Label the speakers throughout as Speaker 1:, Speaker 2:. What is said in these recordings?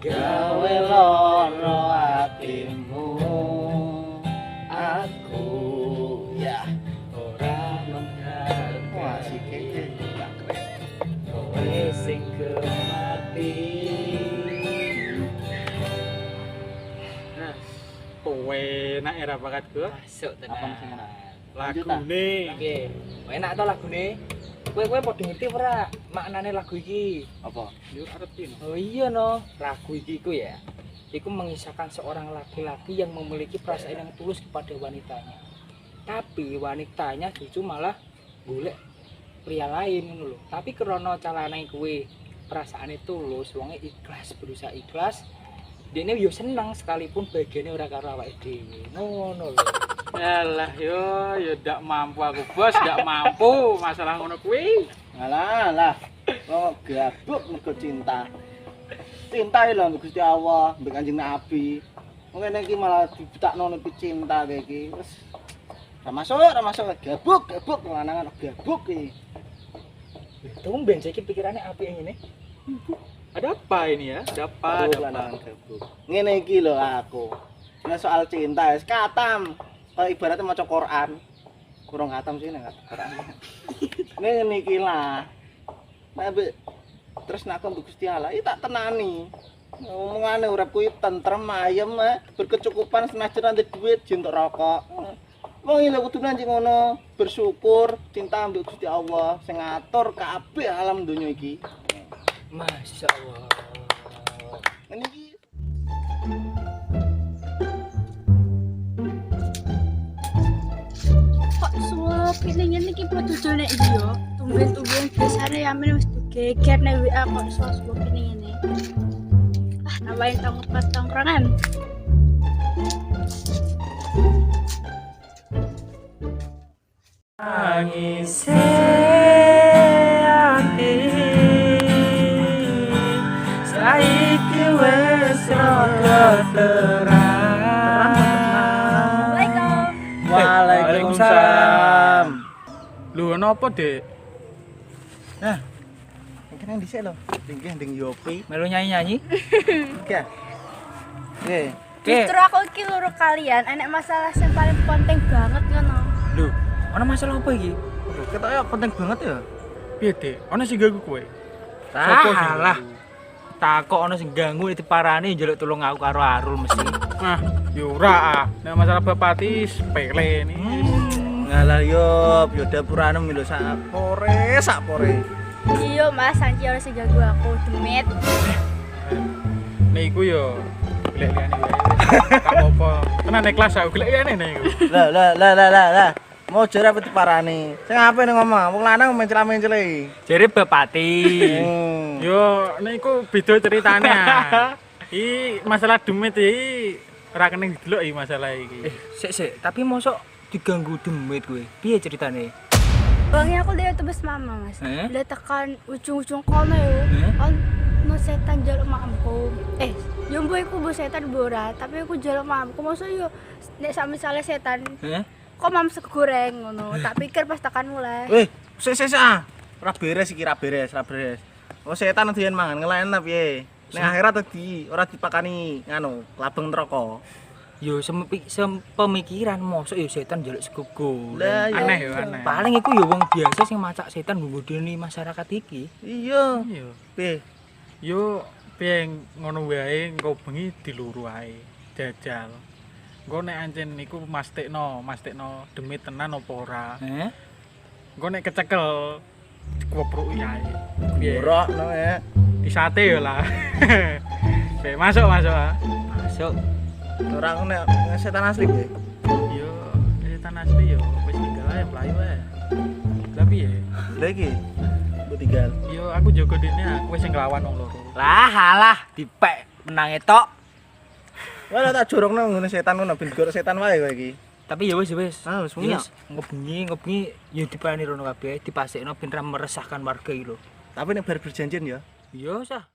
Speaker 1: gawe loro atimu. Aku ya ora mengharap masih kece gak keren. Kowe sing kemati. Nah,
Speaker 2: Kowe enak era bakat gua.
Speaker 1: masuk tenan.
Speaker 2: Lagune.
Speaker 1: Oke, enak to lagune. Kowe padha ngerti ora maknane lagu iki?
Speaker 2: Apa? Yo arti no.
Speaker 1: Oh iya no, lagu iki ku ya. Iku mengisahkan seorang laki-laki yang memiliki perasaan yang tulus kepada wanitanya. Tapi wanitanya justru malah golek pria lain ngono lho. Tapi krana calane kuwe perasaane tulus, wonge ikhlas, berusaha ikhlas. Dene yo seneng sekalipun bagiannya ora karo awake dhewe. Ngono lho.
Speaker 2: Alah yo ndak mampu aku, Bos, ndak mampu masalah ngono kuwi.
Speaker 3: Alah, kok gabuk mergo cinta. Cinta lho mbek Gusti Allah, mbek Kanjeng Nabi. Wong ngene iki malah dibutakno nek cinta kayak iki. Wis ra masuk gabuk lanangan gabuk iki.
Speaker 1: Tumben saiki pikirane apik ngene.
Speaker 2: Ada apa ini ya? Ada apa?
Speaker 3: Lanangan gabuk. Ngene iki lho aku. Nek soal cinta wis katam. Kayak ibaratnya maca Quran. Kurang katam sih nek Quran. Ngene iki lah. Nek terus nak aku Gusti Allah, iki tak tenani. Omongane urip kuwi tentrem ayem, berkecukupan senajan ndek duit jin tok rokok. Wong iki lho kudu nang ngono, bersyukur, cinta ambek Gusti Allah sing ngatur kabeh alam donya iki.
Speaker 1: Masyaallah.
Speaker 3: Ngene iki
Speaker 4: Kok semua pilihnya niki padha jane iki yo. Tumben-tumben biasane yamin wis geger nek WA kok semua pilih ngene. Ah, nambahin tempat tongkrongan.
Speaker 1: Nangis ati saiki wis rada terang.
Speaker 4: Assalamualaikum.
Speaker 3: Waalaikumsalam.
Speaker 2: Lho napa, Dik?
Speaker 3: Nah, iki nang dhisik lho. Tinggi nding Yopi.
Speaker 1: Melu nyanyi-nyanyi.
Speaker 3: Iki ya. Oke.
Speaker 4: Justru aku iki loro kalian enek masalah sing paling penting banget ngono.
Speaker 1: Lho, ana masalah apa iki?
Speaker 3: Ketoknya penting banget ya.
Speaker 2: Piye, Dik? Ana sing ganggu kowe? Sopo sing
Speaker 1: Salah.
Speaker 2: ganggu?
Speaker 1: Takok ana sing ganggu diparani njaluk tulung aku karo Arul mesti.
Speaker 2: Nah, yo ora ah. Nek masalah bapati sepele ini.
Speaker 3: Ngalah yo dapuranem lho sak pore.
Speaker 4: Iya Mas, sanci ora sing ganggu aku, demit.
Speaker 2: Nek iku yo golek liyane wae. Gak apa-apa. Tenan nek kelas aku golek liyane nek iku.
Speaker 3: Lah. Mau jare apa diparani? Sing apa ning ngomong? Wong lanang mencela-mencela iki.
Speaker 1: Jere bapati.
Speaker 2: Yo nek iku beda ceritane. Iki masalah demit iki ora kening didelok iki masalah iki.
Speaker 1: Sik, tapi mosok diganggu demit kowe. Piye ceritane?
Speaker 4: Bangnya aku lihat tebes mama Mas. Lihat tekan ujung-ujung kono yo. No setan jaluk mampu. Yo mbok iku mbok setan ora, tapi aku jaluk mampu. Mosok yo nek sak misale setan. Kok mam segoreng ngono. Tak pikir pas tekan mulai.
Speaker 3: Weh, sik ah. Ora beres iki, ora beres. Oh setan diyen mangan ngelain ta piye? Ning akhirat tadi ora dipakani nganu, labeng neraka.
Speaker 1: Yo sepemikiran mosok yo setan njaluk sego.
Speaker 3: Lah
Speaker 2: Aneh yo aneh.
Speaker 1: Paling iku yo wong biasa sing macak setan nggodhoni masyarakat iki.
Speaker 3: Iya.
Speaker 2: Iya.
Speaker 3: Piye?
Speaker 2: Yo piye ngono wae engko bengi diluru ae. Jajal. Engko nek ancen niku mastekno demit tenan apa ora. Engko nek kecekel dikuwepruki ae. Piye?
Speaker 3: Ora no ya.
Speaker 2: Disate yo lah. Oke, masuk ah.
Speaker 1: Masuk.
Speaker 3: Ora nek setan asli piye?
Speaker 2: Yo, setan asli yo wis tinggal ae mlayu ae. Lah piye?
Speaker 3: Lah iki mbok tinggal.
Speaker 2: Yo aku jaga dekne aku wis nglawan wong loro.
Speaker 1: Lah halah dipek menang tok.
Speaker 3: Wala tak jorokno ngene setan ngono ben gor setan wae kowe iki.
Speaker 1: Tapi ya wis.
Speaker 3: Ah, wis muni.
Speaker 1: Ngebengi yo dipani rono kabeh, dipasekno ben ra meresahkan warga iki lho.
Speaker 3: Tapi nek bar berjanjian ya.
Speaker 1: Yo sah.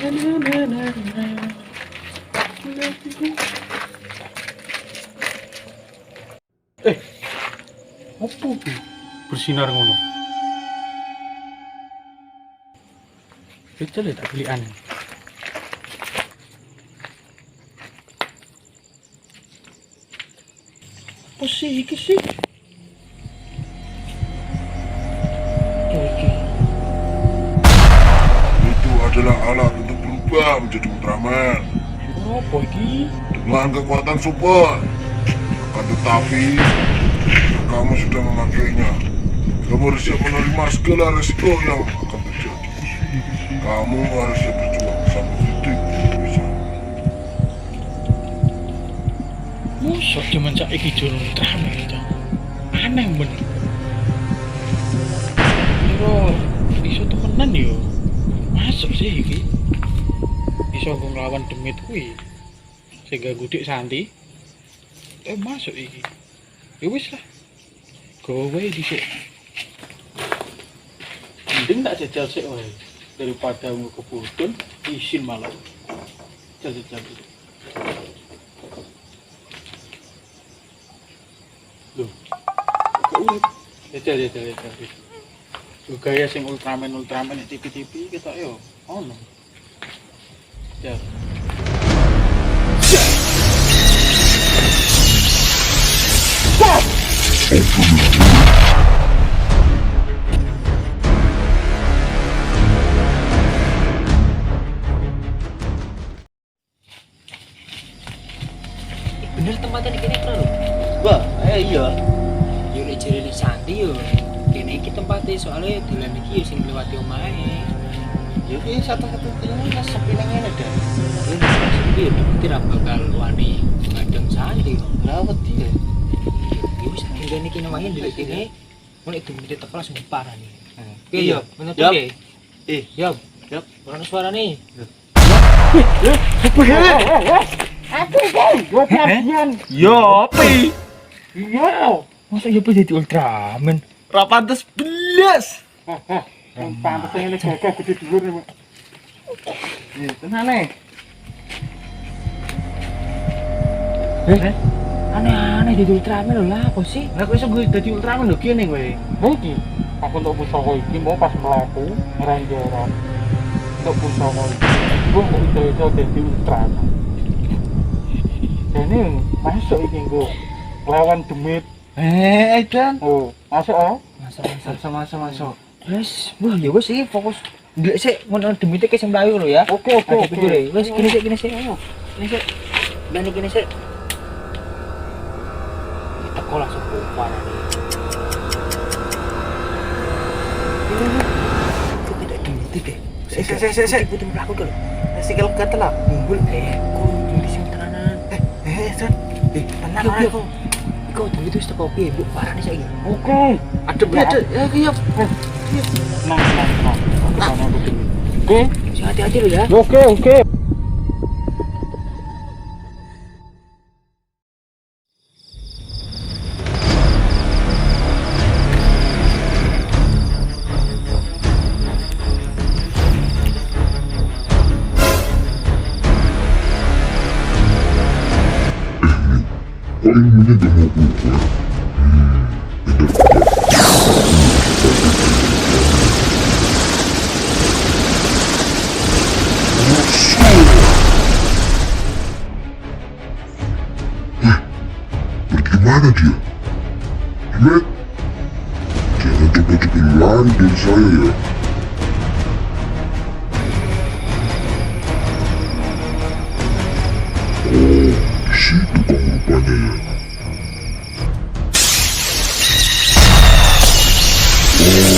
Speaker 2: Apa iki? Bersinar ngono. Kecil tak belian. Apa sih iki sih? Iki.
Speaker 5: Itu adalah alat untuk berubah menjadi Ultraman
Speaker 2: Apa iki?
Speaker 5: dengan kekuatan super. Akan tetapi, kamu sudah memakainya. Kamu harus siap menerima segala resiko yang akan terjadi. Kamu harus siap berjuang sampai titik bisa.
Speaker 2: Mosok cuman saiki jono Ultraman itu. Aneh bener. Yo, iso temenan yo. Masuk sih iki. Iso nglawan demit kuwi. Sehingga gudik Santi. Masuk iki. Ya wis lah. Gowe dhisik. Mending tak jajal sik wae daripada mau kebudun isin malah. Jajal. Loh. Kok urip? Jajal. Gaya sing Ultraman di TV-TV ketok yo ono. Jajal.
Speaker 1: Bener tempatnya di kene lho.
Speaker 3: Wah, iya.
Speaker 1: Yo nek jere Santi yo. Kene iki tempatnya soalnya dalan iki yo sing ngliwati omahe.
Speaker 3: Ya iki satu-satu ini lah sepi nang ngene dah.
Speaker 1: Yo sepi yo kira bakal wani kadang Santi.
Speaker 3: Lah wedi ya.
Speaker 1: Yo wis ngene iki namanya ndelok kene. Mun itu mesti teko langsung parah nih. Oke
Speaker 3: Iya.
Speaker 1: yo, bener
Speaker 3: Yap.
Speaker 1: tuh. Yap.
Speaker 3: Yap.
Speaker 1: Ora ono suara nih.
Speaker 3: Yo, pi.
Speaker 1: Iya. Masa yo jadi Ultraman?
Speaker 3: Ra pantes belas.
Speaker 2: Pantes ngene gagah gede dhuwur nih.
Speaker 3: Ya, tenane.
Speaker 1: Aneh-aneh jadi Ultraman lho lah apa sih?
Speaker 3: Lah kok iso gue dadi Ultraman lho kene kowe.
Speaker 2: Iki aku untuk pusaka iki mau pas mlaku ngeranjoran. Untuk pusaka iki gua kok iso dadi Ultraman. Ini masuk iki gua lawan demit.
Speaker 3: Dan.
Speaker 2: Oh, masuk oh.
Speaker 3: Masuk.
Speaker 1: Wes, wah ya wes iki fokus. Ndelok sik ngono demite ke sing mlayu lho ya.
Speaker 2: Oke.
Speaker 1: Wes kene sik. Kene sik. Bani kene sik. Teko langsung parah nih. Kok tidak demite deh.
Speaker 3: Sik.
Speaker 1: Putih mlaku ke lho.
Speaker 3: Sikil gatel lah.
Speaker 1: Ngumpul kok di sing tenanan.
Speaker 3: San. Tenang ae kok.
Speaker 1: Kau tunggu itu stok kopi, Bu. Parah nih saya.
Speaker 2: Oke.
Speaker 3: Adem ya, Cuk. Ya, iya.
Speaker 2: Nah. Oke.
Speaker 1: Hati-hati lo ya.
Speaker 2: Oke.
Speaker 5: Kok ilmunya gak mau keluar? Bagaimana dia? Red, jangan coba-coba lari dari saya ya. Oh, di situ kamu rupanya ya. Oh,